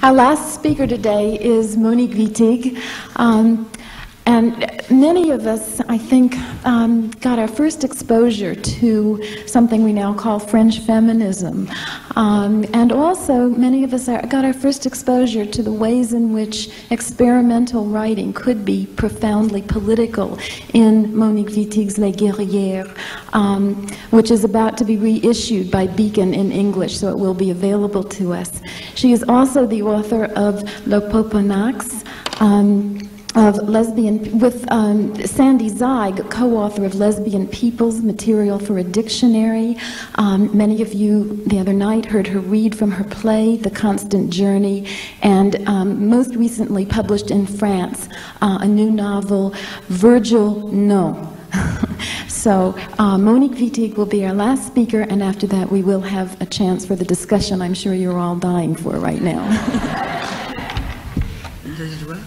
Our last speaker today is Monique Wittig. And many of us, I think, got our first exposure to something we now call French feminism. And also, many of us got our first exposure to the ways in which experimental writing could be profoundly political in Monique Wittig's Les Guerrières, which is about to be reissued by Beacon in English, so it will be available to us. She is also the author of Le Poponax, of lesbian, with Sandy Zeig, co-author of Lesbian Peoples, Material for a Dictionary. Many of you the other night heard her read from her play, The Constant Journey, and most recently published in France, a new novel, Virgil No. So Monique Wittig will be our last speaker, and after that we will have a chance for the discussion I'm sure you're all dying for right now. Does it work?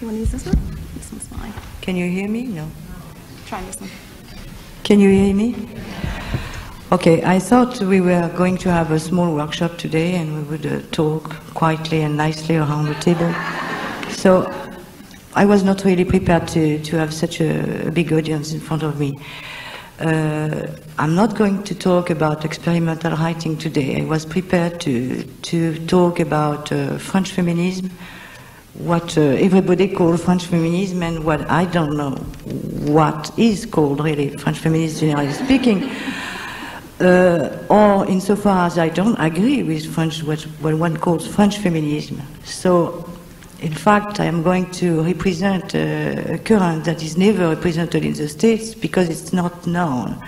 You want to use this one? This one's fine. Can you hear me? No. Try this one. Can you hear me? Okay, I thought we were going to have a small workshop today and we would talk quietly and nicely around the table. So I was not really prepared to have such a big audience in front of me. I'm not going to talk about experimental writing today. I was prepared to talk about French feminism, what everybody calls French feminism, and what I don't know what is called really French feminism, generally speaking, or insofar as I don't agree with French, what one calls French feminism. So, in fact, I am going to represent a current that is never represented in the States because it's not known.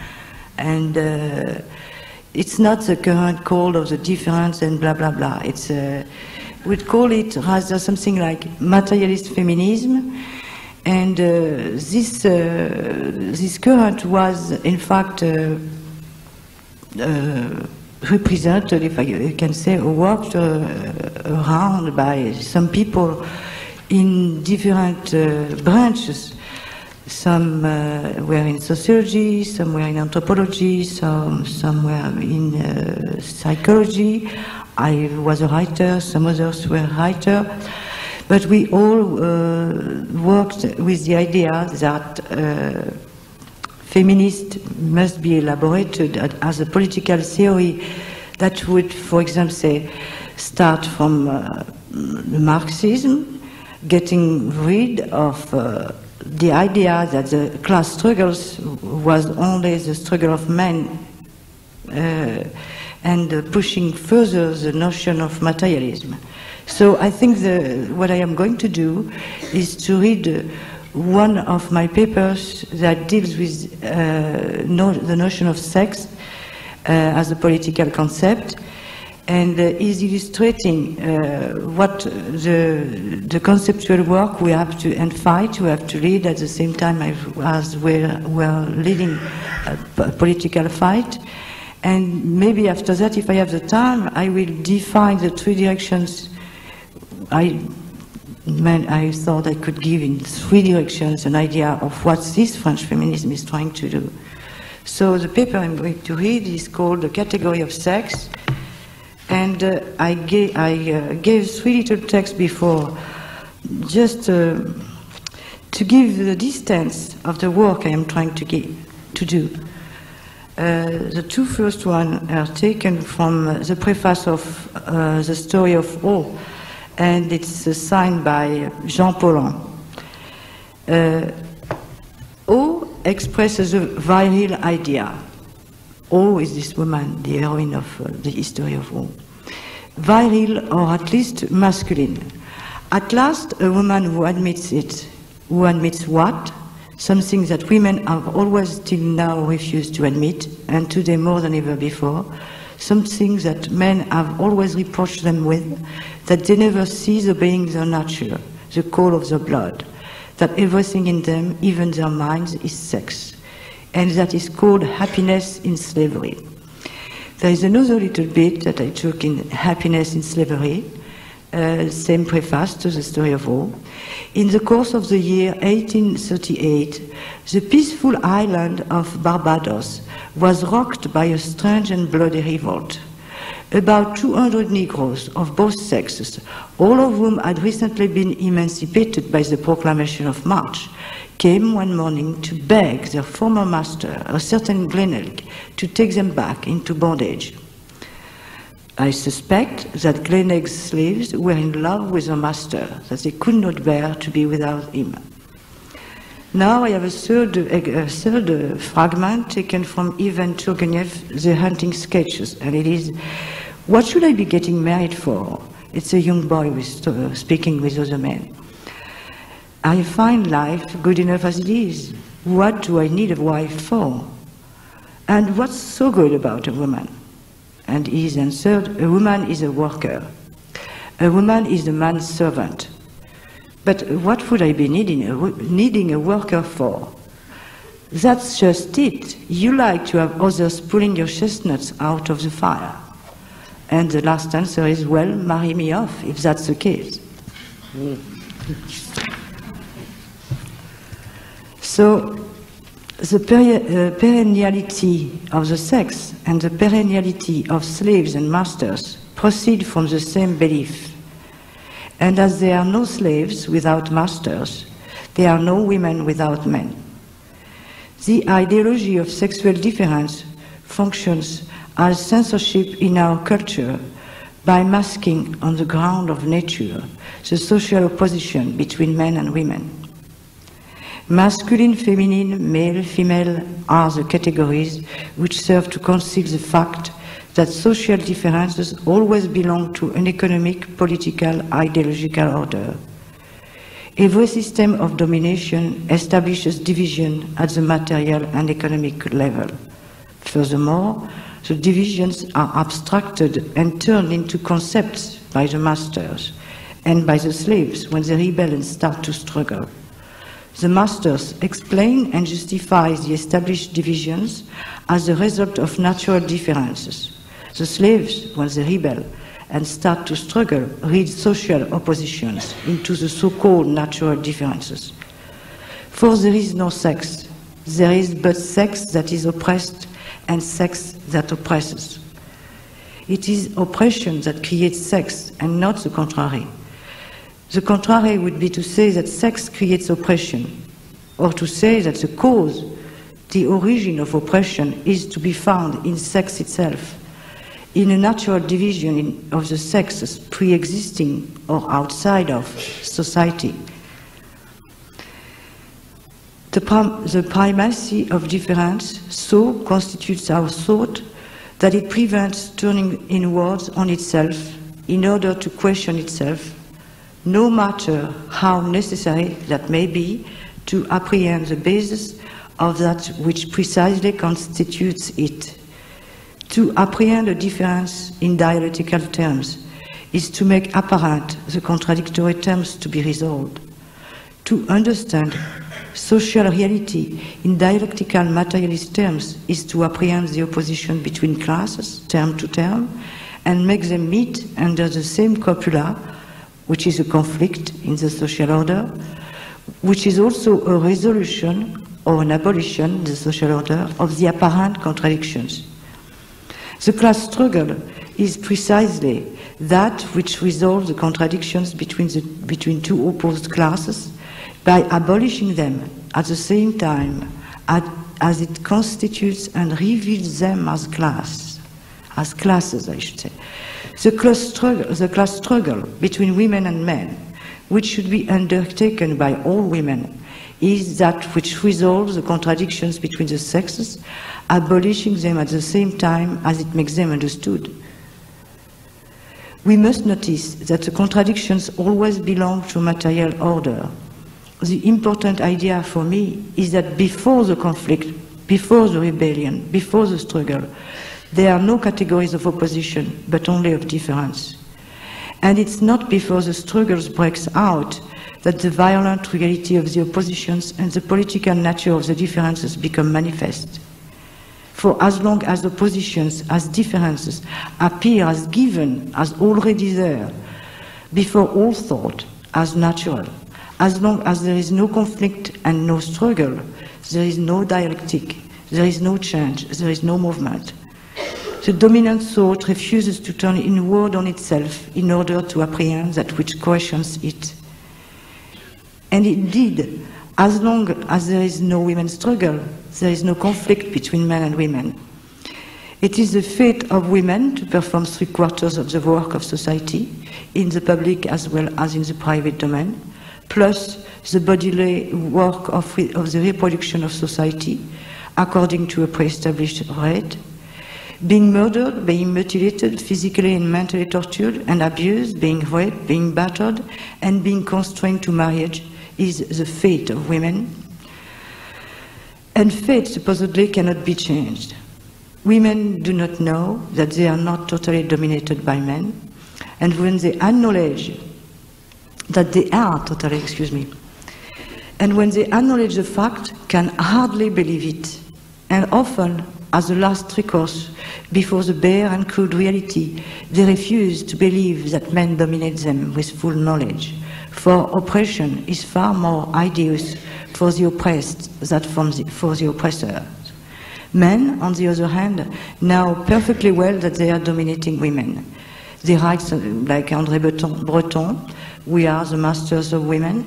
And it's not the current call of the difference and blah, blah, blah. It's we'd call it rather something like materialist feminism, and this current was in fact represented, if I can say, or worked around by some people in different branches. Some were in sociology, some were in anthropology, some were in psychology. I was a writer, some others were writers, but we all worked with the idea that feminist must be elaborated as a political theory that would, for example, say, start from Marxism, getting rid of the idea that the class struggles was only the struggle of men, and pushing further the notion of materialism. So I think what I am going to do is to read one of my papers that deals with the notion of sex as a political concept, and is illustrating what the conceptual work we have to, and fight we have to lead at the same time as we're leading a political fight. And maybe after that, if I have the time, I will define the three directions I thought I could give in three directions an idea of what this French feminism is trying to do. So the paper I'm going to read is called The Category of Sex, and I gave three little texts before, just to give the distance of the work I am trying to do. The two first ones are taken from the preface of The Story of O, and it's signed by Jean Paulhan. O expresses a virile idea. O is this woman, the heroine of the history of O. Virile, or at least masculine. At last, a woman who admits it. Who admits what? Something that women have always till now refused to admit, and today more than ever before. Something that men have always reproached them with, that they never cease obeying their nature, the call of their blood, that everything in them, even their minds, is sex, and that is called happiness in slavery. There is another little bit that I took in Happiness in Slavery, same preface to The Story of O. In the course of the year 1838, the peaceful island of Barbados was rocked by a strange and bloody revolt. About 200 Negroes of both sexes, all of whom had recently been emancipated by the proclamation of March, came one morning to beg their former master, a certain Glenelg, to take them back into bondage. I suspect that Glenelg's slaves were in love with their master, that they could not bear to be without him. Now I have a third fragment taken from Ivan Turgenev's The Hunting Sketches, and it is, "What should I be getting married for?" It's a young boy speaking with other men. "I find life good enough as it is. What do I need a wife for? And what's so good about a woman?" And he answered, "A woman is a worker. A woman is a man's servant. But what would I be needing a worker for?" "That's just it. You like to have others pulling your chestnuts out of the fire." And the last answer is, "Well, marry me off, if that's the case." So, the perenniality of the sex and the perenniality of slaves and masters proceed from the same belief. And as there are no slaves without masters, there are no women without men. The ideology of sexual difference functions as censorship in our culture by masking on the ground of nature the social opposition between men and women. Masculine, feminine, male, female are the categories which serve to conceal the fact that social differences always belong to an economic, political, ideological order. Every system of domination establishes division at the material and economic level. Furthermore, the divisions are abstracted and turned into concepts by the masters and by the slaves when they rebel and start to struggle. The masters explain and justify the established divisions as a result of natural differences. The slaves, when they rebel and start to struggle, read social oppositions into the so-called natural differences. For there is no sex. There is but sex that is oppressed and sex that oppresses. It is oppression that creates sex and not the contrary. The contrary would be to say that sex creates oppression, or to say that the cause, the origin of oppression, is to be found in sex itself, in a natural division of the sexes pre-existing or outside of society. The primacy of difference so constitutes our thought that it prevents turning inwards on itself in order to question itself, no matter how necessary that may be to apprehend the basis of that which precisely constitutes it. To apprehend a difference in dialectical terms is to make apparent the contradictory terms to be resolved. To understand social reality in dialectical materialist terms is to apprehend the opposition between classes, term to term, and make them meet under the same copula, which is a conflict in the social order, which is also a resolution or an abolition in the social order of the apparent contradictions. The class struggle is precisely that which resolves the contradictions between two opposed classes by abolishing them at the same time as it constitutes and reveals them as classes, I should say. The class struggle between women and men, which should be undertaken by all women, is that which resolves the contradictions between the sexes, abolishing them at the same time as it makes them understood. We must notice that the contradictions always belong to material order. The important idea for me is that before the conflict, before the rebellion, before the struggle, there are no categories of opposition, but only of difference. And it's not before the struggles breaks out that the violent reality of the oppositions and the political nature of the differences become manifest. For as long as oppositions, as differences, appear as given, as already there, before all thought, as natural, as long as there is no conflict and no struggle, there is no dialectic, there is no change, there is no movement. The dominant thought refuses to turn inward on itself in order to apprehend that which questions it. And indeed, as long as there is no women's struggle, there is no conflict between men and women. It is the fate of women to perform 3/4 of the work of society, in the public as well as in the private domain, plus the bodily work of the reproduction of society, according to a pre-established rate. Being murdered, being mutilated, physically and mentally tortured and abused, being raped, being battered, and being constrained to marriage is the fate of women. And fate supposedly cannot be changed. Women do not know that they are not totally dominated by men, and when they acknowledge that they are totally, and when they acknowledge the fact, can hardly believe it, and often, as a last recourse before the bare and crude reality, they refuse to believe that men dominate them with full knowledge, for oppression is far more hideous for the oppressed than for the oppressor. Men, on the other hand, know perfectly well that they are dominating women. They write, like André Breton, we are the masters of women,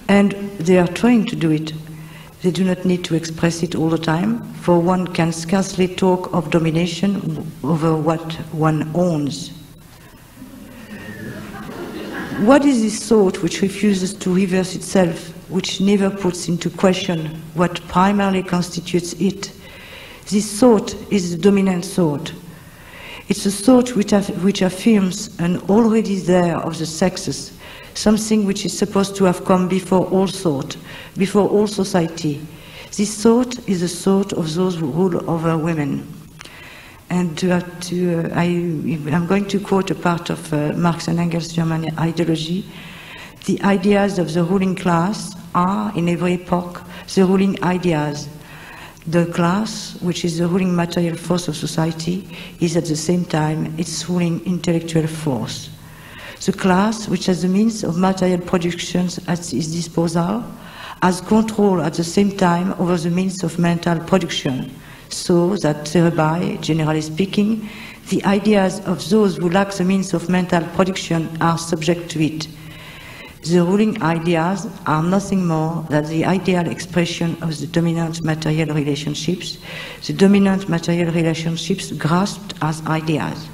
and they are trying to do it. They do not need to express it all the time, for one can scarcely talk of domination over what one owns. What is this thought which refuses to reverse itself, which never puts into question what primarily constitutes it? This thought is the dominant thought. It's a thought which affirms an already there of the sexes, something which is supposed to have come before all thought, before all society. This thought is the thought of those who rule over women. And I'm going to quote a part of Marx and Engels' German ideology. The ideas of the ruling class are, in every epoch, the ruling ideas. The class, which is the ruling material force of society, is at the same time its ruling intellectual force. The class, which has the means of material productions at its disposal, has control at the same time over the means of mental production, so that thereby, generally speaking, the ideas of those who lack the means of mental production are subject to it. The ruling ideas are nothing more than the ideal expression of the dominant material relationships, the dominant material relationships grasped as ideas.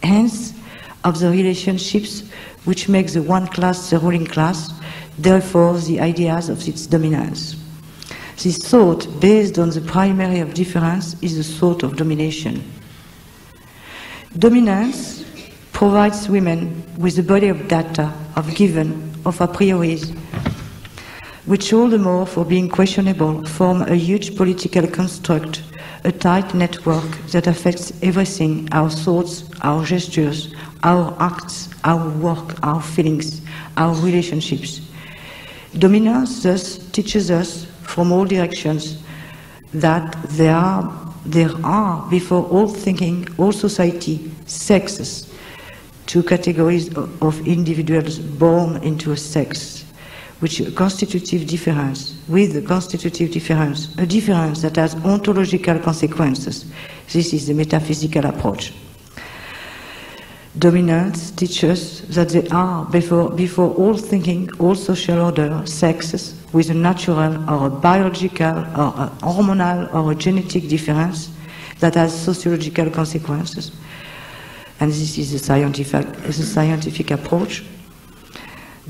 Hence, of the relationships which make the one class the ruling class, therefore the ideas of its dominance. This thought, based on the primary of difference, is the thought of domination. Dominance provides women with a body of data, of given, of a prioris, which all the more for being questionable form a huge political construct, a tight network that affects everything, our thoughts, our gestures, our acts, our work, our feelings, our relationships. Dominance thus teaches us from all directions that there are before all thinking, all society, sexes, two categories of individuals born into a sex, which a constitutive difference, with a constitutive difference, a difference that has ontological consequences. This is the metaphysical approach. Dominance teaches that there are, before all thinking, all social order, sexes, with a natural or a biological or a hormonal or a genetic difference that has sociological consequences. And this is the scientific approach.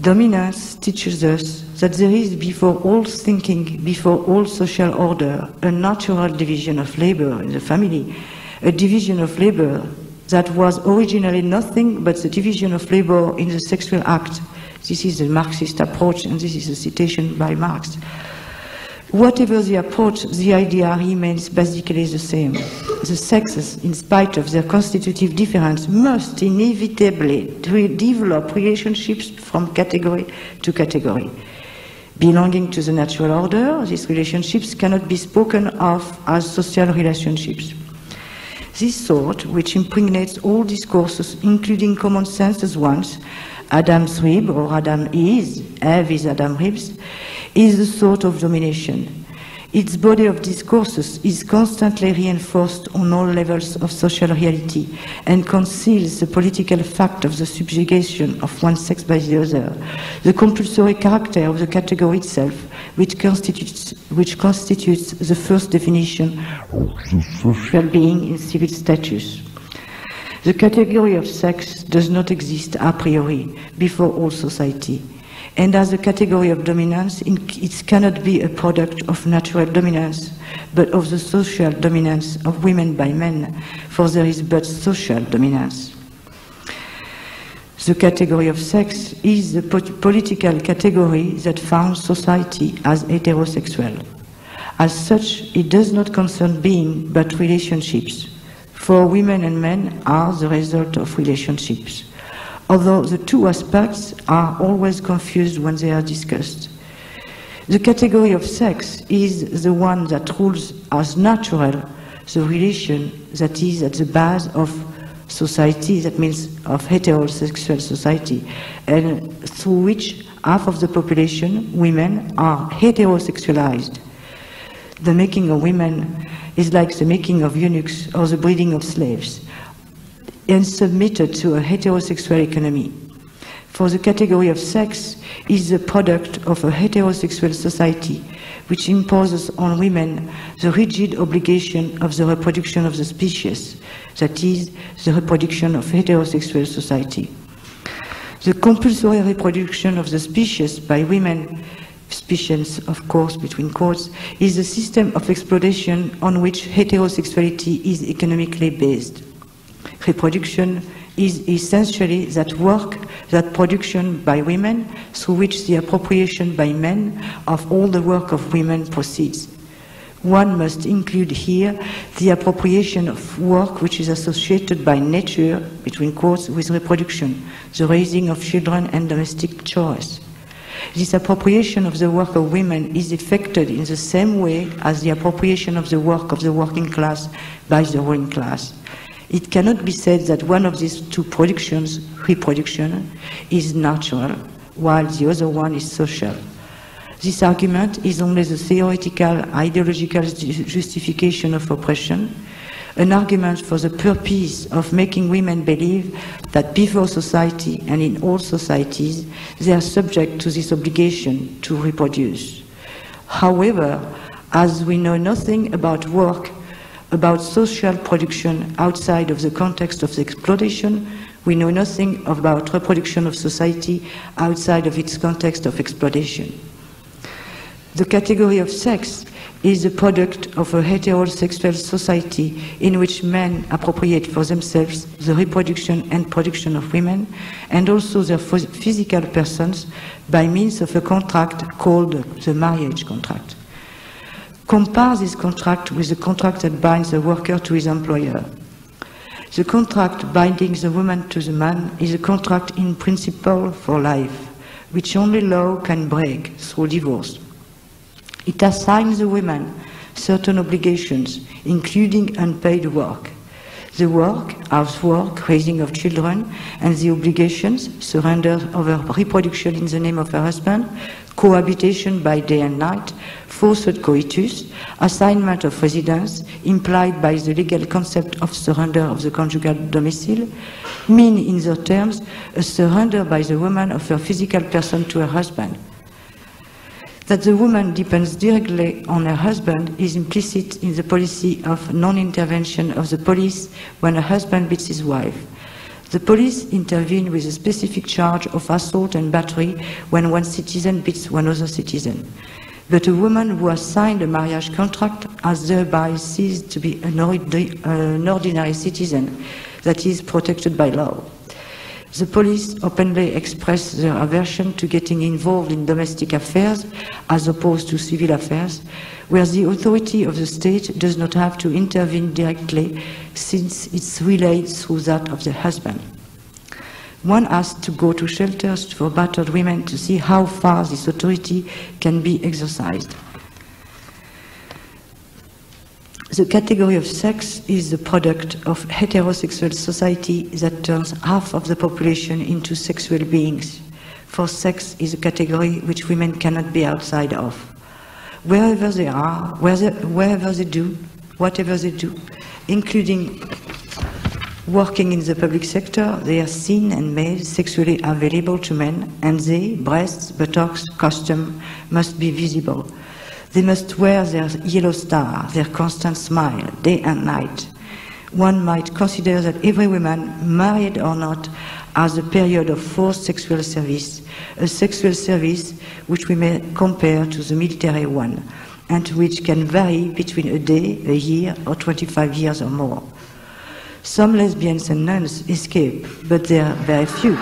Dominance teaches us that there is before all thinking, before all social order, a natural division of labor in the family, a division of labor that was originally nothing but the division of labor in the sexual act. This is the Marxist approach, and this is a citation by Marx. Whatever the approach, the idea remains basically the same. The sexes, in spite of their constitutive difference, must inevitably develop relationships from category to category. Belonging to the natural order, these relationships cannot be spoken of as social relationships. This thought, which impregnates all discourses, including common sense ones, Adam's rib or Adam is, Eve is Adam's ribs, is the thought of domination. Its body of discourses is constantly reinforced on all levels of social reality and conceals the political fact of the subjugation of one sex by the other, the compulsory character of the category itself, which constitutes the first definition of the social being in civil status. The category of sex does not exist a priori before all society. And as a category of dominance, it cannot be a product of natural dominance, but of the social dominance of women by men, for there is but social dominance. The category of sex is the political category that founds society as heterosexual. As such, it does not concern being, but relationships, for women and men are the result of relationships, although the two aspects are always confused when they are discussed. The category of sex is the one that rules as natural the relation that is at the base of society, that means of heterosexual society, and through which half of the population, women, are heterosexualized. The making of women is like the making of eunuchs or the breeding of slaves, and submitted to a heterosexual economy. For the category of sex is the product of a heterosexual society which imposes on women the rigid obligation of the reproduction of the species, that is, the reproduction of heterosexual society. The compulsory reproduction of the species by women, species of course between quotes, is a system of exploitation on which heterosexuality is economically based. Reproduction is essentially that work, that production by women, through which the appropriation by men of all the work of women proceeds. One must include here the appropriation of work which is associated by nature, between quotes, with reproduction, the raising of children and domestic chores. This appropriation of the work of women is effected in the same way as the appropriation of the work of the working class by the ruling class. It cannot be said that one of these two productions, reproduction, is natural, while the other one is social. This argument is only the theoretical, ideological justification of oppression, an argument for the purpose of making women believe that before society and in all societies, they are subject to this obligation to reproduce. However, as we know nothing about work, about social production outside of the context of the exploitation, we know nothing about reproduction of society outside of its context of exploitation. The category of sex is the product of a heterosexual society in which men appropriate for themselves the reproduction and production of women, and also their physical persons by means of a contract called the marriage contract. Compare this contract with the contract that binds the worker to his employer. The contract binding the woman to the man is a contract in principle for life, which only law can break through divorce. It assigns the woman certain obligations, including unpaid work. The work, housework, raising of children, and the obligations, surrender of her reproduction in the name of her husband, cohabitation by day and night, forced coitus, assignment of residence, implied by the legal concept of surrender of the conjugal domicile, mean in their terms a surrender by the woman of her physical person to her husband. That the woman depends directly on her husband is implicit in the policy of non-intervention of the police when a husband beats his wife. The police intervene with a specific charge of assault and battery when one citizen beats one other citizen. But a woman who has signed a marriage contract has thereby ceased to be an ordinary citizen that is protected by law. The police openly express their aversion to getting involved in domestic affairs as opposed to civil affairs, where the authority of the state does not have to intervene directly since it's relayed through that of the husband. One has to go to shelters for battered women to see how far this authority can be exercised. The category of sex is the product of heterosexual society that turns half of the population into sexual beings, for sex is a category which women cannot be outside of. wherever they are, wherever they do, whatever they do, including working in the public sector, they are seen and made sexually available to men, and they, breasts, buttocks, costume, must be visible. They must wear their yellow star, their constant smile, day and night. One might consider that every woman, married or not, has a period of forced sexual service, a sexual service which we may compare to the military one, and which can vary between a day, a year, or 25 years or more. Some lesbians and nuns escape, but they are very few.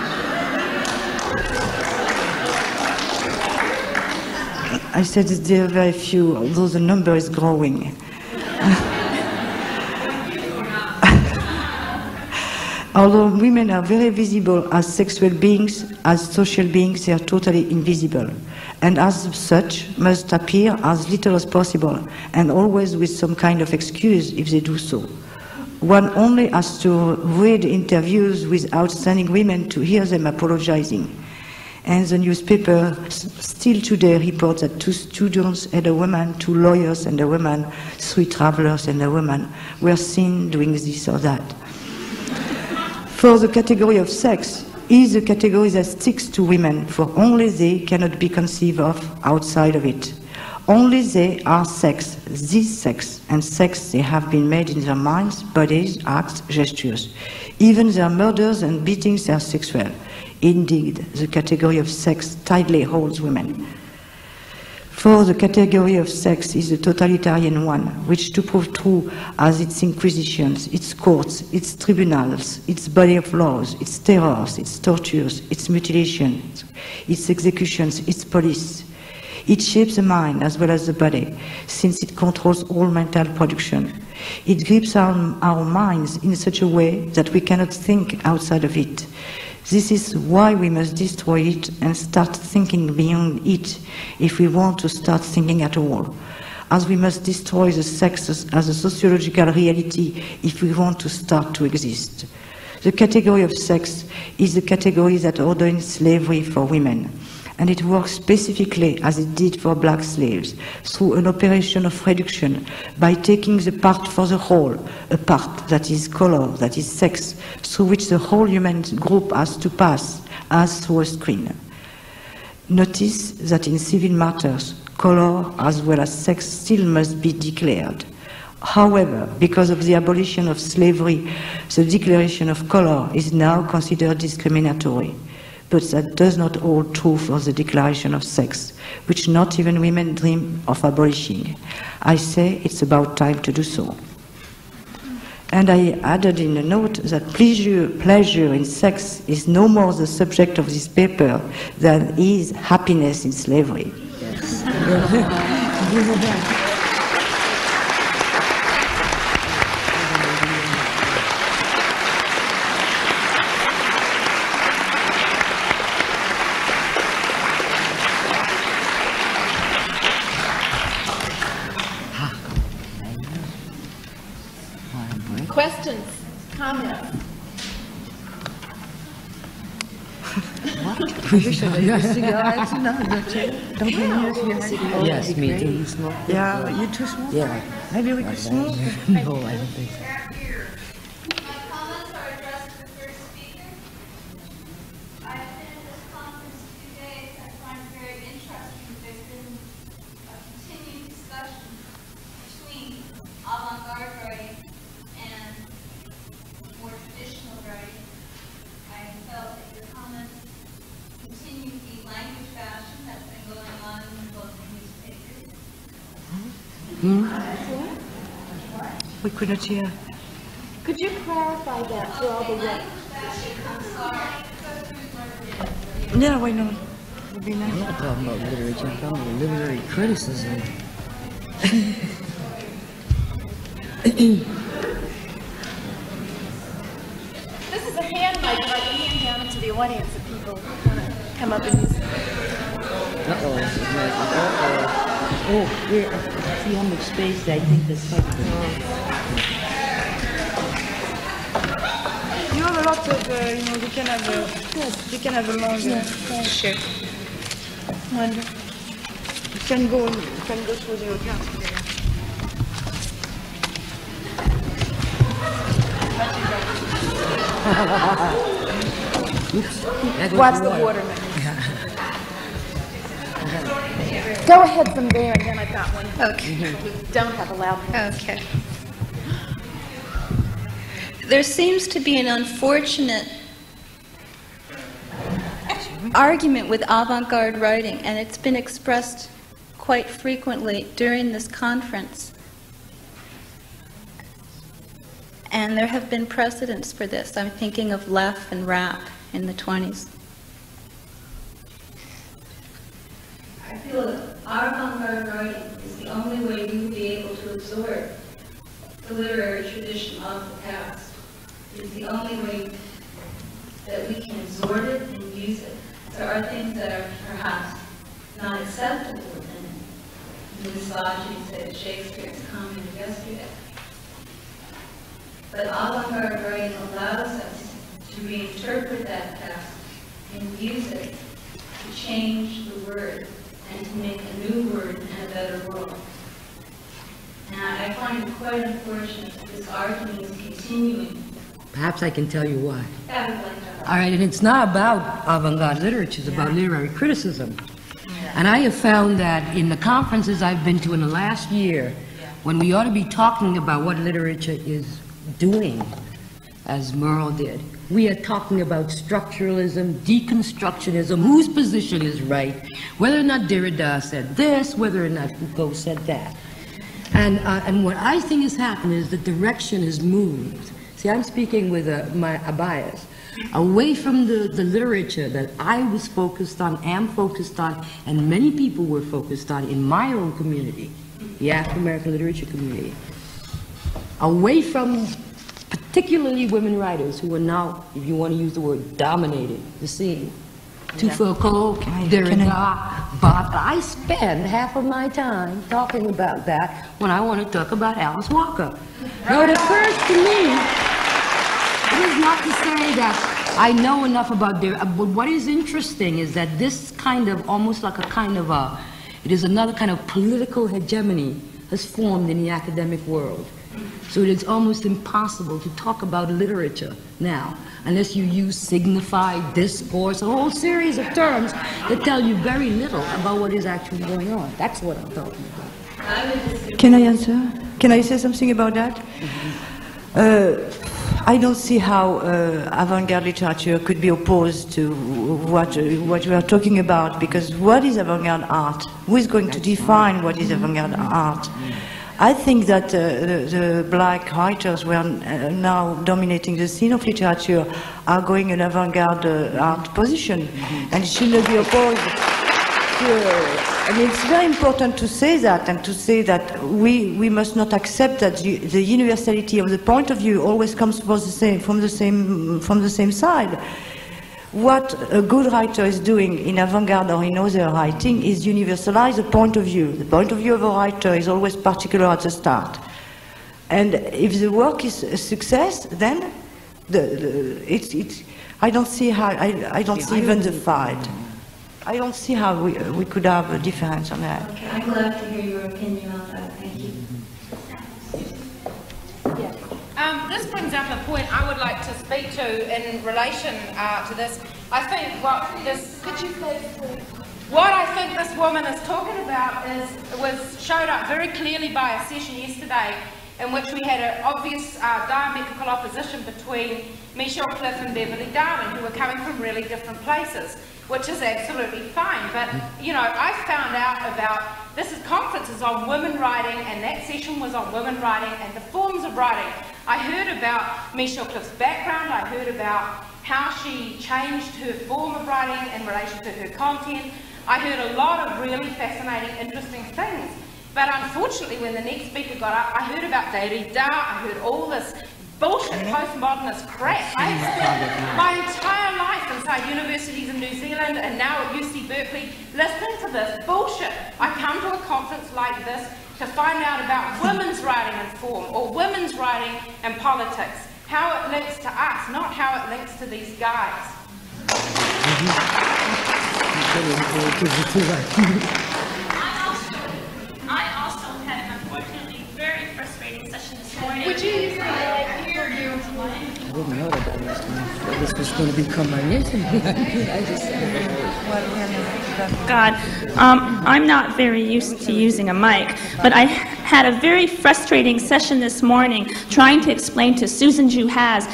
I said that there are very few, although the number is growing. Although women are very visible as sexual beings, as social beings, they are totally invisible, and as such must appear as little as possible, and always with some kind of excuse if they do so. One only has to read interviews with outstanding women to hear them apologizing. And the newspaper still today reports that 2 students and a woman, 2 lawyers and a woman, 3 travelers and a woman were seen doing this or that. For the category of sex is a category that sticks to women, for only they cannot be conceived of outside of it. Only they are sex, this sex, and sex they have been made in their minds, bodies, acts, gestures. Even their murders and beatings are sexual. Indeed, the category of sex tightly holds women. For the category of sex is a totalitarian one, which to prove true has its inquisitions, its courts, its tribunals, its body of laws, its terrors, its tortures, its mutilations, its executions, its police. It shapes the mind as well as the body, since it controls all mental production. It grips our minds in such a way that we cannot think outside of it. This is why we must destroy it and start thinking beyond it if we want to start thinking at all. As we must destroy the sexes as a sociological reality if we want to start to exist. The category of sex is the category that ordains slavery for women, and it works specifically as it did for black slaves, through an operation of reduction, by taking the part for the whole, a part that is color, that is sex, through which the whole human group has to pass, as through a screen. Notice that in civil matters, color as well as sex still must be declared. However, because of the abolition of slavery, the declaration of color is now considered discriminatory. But that does not hold true for the declaration of sex, which not even women dream of abolishing. I say it's about time to do so. And I added in a note that pleasure in sex is no more the subject of this paper than is happiness in slavery. Yes. Questions, comments? I wish I had a cigarette. No, don't you need a cigarette? Yes, me too. You smoke? Yeah, you too smoke? Yeah. Maybe we could smoke? No, I don't think so. My comments are addressed to the first speaker. I've been at this conference 2 days. I find it very interesting. There's been a continued discussion between avant-garde writing and more traditional writing. I felt that your comments continue the language fashion that's been going on in both the newspapers. We could not hear. Could you clarify that for all the way? Yeah, why not? Would be nice. I'm not talking about literature, I'm talking about literary criticism. This is a hand mic, and I can hand down to the audience if people want to come up and use it. Uh-oh, this is nice. Uh-oh. Oh, yeah, see how much space I think this might be. You have a lot of, you can have a long share. Wonderful. can go through the audience. Watch the water. Go ahead from there, and then I've got one. Okay. Don't have a loud one. Okay. There seems to be an unfortunate argument with avant-garde writing, and it's been expressed quite frequently during this conference. And there have been precedents for this. I'm thinking of Left and Rap in the 20s. I feel that avant-garde writing is the only way you will be able to absorb the literary tradition of the past. It's the only way that we can absorb it and use it. There are things that are perhaps not acceptable in the misogyny, say, Shakespeare's comedy of yesterday. But avant-garde writing allows us to reinterpret that past and use it to change the word and to make a new word and a better world. And I find it quite unfortunate that this argument is continuing. Perhaps I can tell you why. I would like to. All right, and it's not about avant-garde literature, it's about literary criticism. And I have found that in the conferences I've been to in the last year, when we ought to be talking about what literature is doing, as Merle did, we are talking about structuralism, deconstructionism, whose position is right, whether or not Derrida said this, whether or not Foucault said that. And what I think has happened is the direction has moved. See, I'm speaking with a bias, away from the literature that I was focused on, am focused on, and many people were focused on in my own community, the African American literature community. Away from particularly women writers who are now, if you want to use the word, dominating the scene. To Foucault, Derrida, but I spend half of my time talking about that when I want to talk about Alice Walker. Now it occurs to me, it is not to say that I know enough about Derrida, but what is interesting is that this kind of, almost like a kind of it is another kind of political hegemony has formed in the academic world. So it is almost impossible to talk about literature now, unless you use signified, discourse, a whole series of terms that tell you very little about what is actually going on. That's what I'm talking about. Can I answer? Can I say something about that? I don't see how avant-garde literature could be opposed to what we are talking about, because what is avant-garde art? Who is going to define what is avant-garde art? I think that the black writers who are now dominating the scene of literature are going in avant-garde art position, and it should not be opposed to. And it's very important to say that, and to say that we must not accept that the universality of the point of view always comes from the same side. What a good writer is doing in avant-garde or in other writing is universalize the point of view. The point of view of a writer is always particular at the start. And if the work is a success, then I don't see how, I don't see even the fight. I don't see how we could have a difference on that. Okay, I'm glad to hear your opinion on that. Thank you. This brings up a point I would like to speak to in relation to this. I think what I think this woman is talking about was showed up very clearly by a session yesterday in which we had an obvious diametrical opposition between Michelle Cliff and Beverly Darwin, who were coming from really different places, which is absolutely fine. But, you know, I found out about, this conference is on women writing, and that session was on women writing and the forms of writing. I heard about Michelle Cliff's background, I heard about how she changed her form of writing in relation to her content. I heard a lot of really fascinating, interesting things. But unfortunately, when the next speaker got up, I heard about Derrida, I heard all this bullshit postmodernist crap. I have spent my entire life inside universities in New Zealand and now at UC Berkeley listening to this bullshit. I come to a conference like this to find out about women's writing and form, or women's writing and politics, how it links to us, not how it links to these guys. didn't know that this was going to become my mission. I just God, I'm not very used to using a mic, but I had a very frustrating session this morning trying to explain to Susan Juhas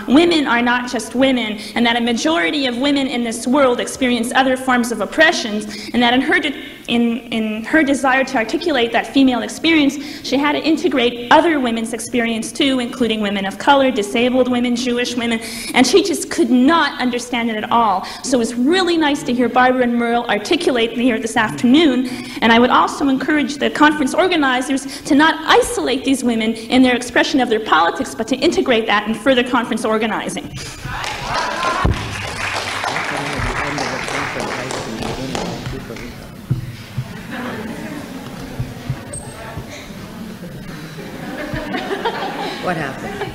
women are not just women, and that a majority of women in this world experience other forms of oppressions, and that in her desire to articulate that female experience, she had to integrate other women's experience too, including women of color, disabled women, Jewish women, and she just could not understand it at all. So it was really nice to hear Barbara and Merle articulate here this afternoon, and I would also encourage the conference organizers to not isolate these women in their expression of their politics, but to integrate that in further conference organizing. What happened?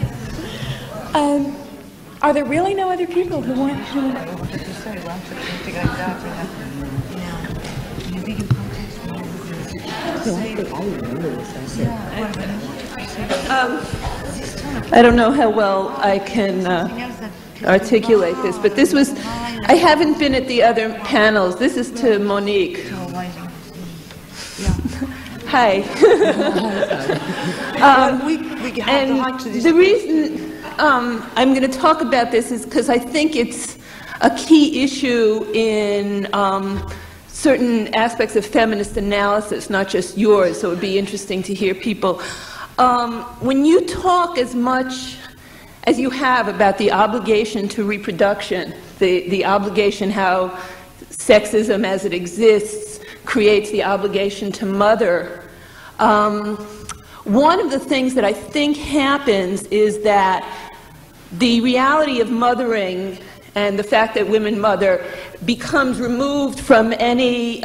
Are there really no other people who want to? I don't know how well I can articulate this, but this was, I haven't been at the other panels. This is to Monique. Hi. And the reason I'm going to talk about this is because I think it's a key issue in certain aspects of feminist analysis, not just yours, so it would be interesting to hear people. When you talk as much as you have about the obligation to reproduction, the obligation how sexism as it exists creates the obligation to mother, one of the things that I think happens is that the reality of mothering and the fact that women mother becomes removed from any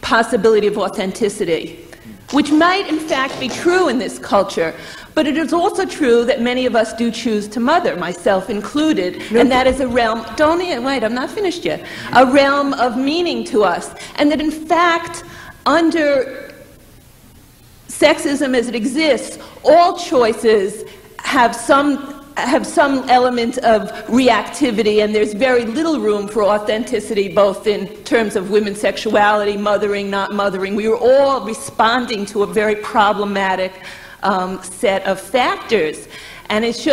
possibility of authenticity, which might in fact be true in this culture, but it is also true that many of us do choose to mother, myself included, and that is a realm, wait, I'm not finished yet, a realm of meaning to us, and that in fact, under sexism as it exists, all choices have some element of reactivity, and there's very little room for authenticity, both in terms of women's sexuality, mothering, not mothering. We were all responding to a very problematic set of factors, and it's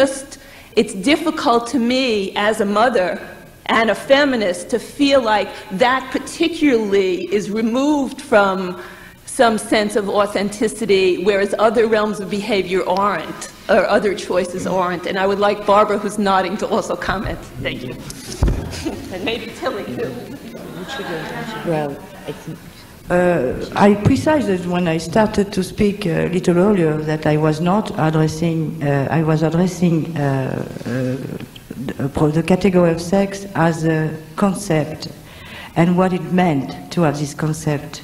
difficult to me as a mother and a feminist to feel like that particularly is removed from some sense of authenticity, whereas other realms of behavior aren't, or other choices aren't. And I would like Barbara, who's nodding, to also comment. Thank you. And maybe Tilly, too. Well, I precised when I started to speak a little earlier that I was not addressing, I was addressing the category of sex as a concept and what it meant to have this concept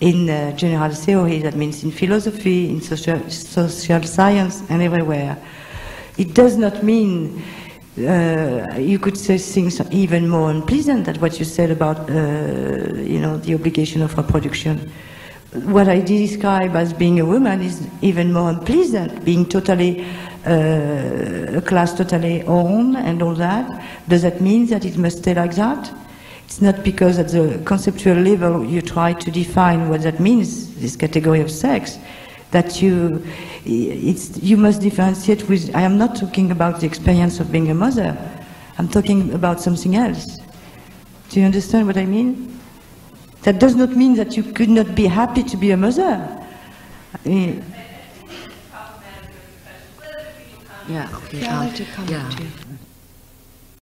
in general theory, that means in philosophy, in social science, and everywhere. It does not mean, you could say things even more unpleasant than what you said about, the obligation of reproduction. What I describe as being a woman is even more unpleasant, being totally, a class totally owned and all that. Does that mean that it must stay like that? It's not because at the conceptual level you try to define what that means, this category of sex, that you must differentiate with. I am not talking about the experience of being a mother. I'm talking about something else. Do you understand what I mean? That does not mean that you could not be happy to be a mother. Yeah, okay. Yeah, I'd like to comment too.